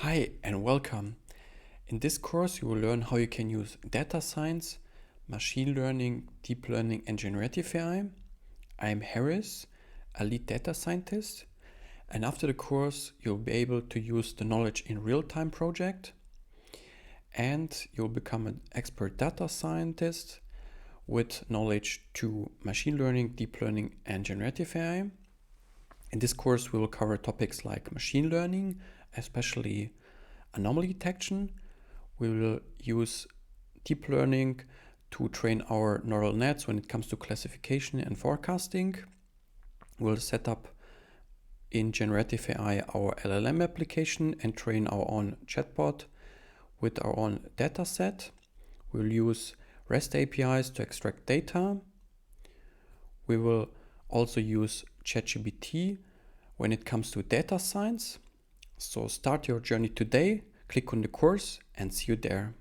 Hi and welcome. In this course you will learn how you can use data science, machine learning, deep learning and generative AI. I am Harris, a lead data scientist, and after the course you'll be able to use the knowledge in real-time project and you'll become an expert data scientist with knowledge to machine learning, deep learning and generative AI. In this course we will cover topics like machine learning, especially anomaly detection. We will use deep learning to train our neural nets when it comes to classification and forecasting. We'll set up in generative AI our LLM application and train our own chatbot with our own data set. We'll use REST APIs to extract data. We will also use ChatGPT when it comes to data science. So start your journey today, click on the course and see you there.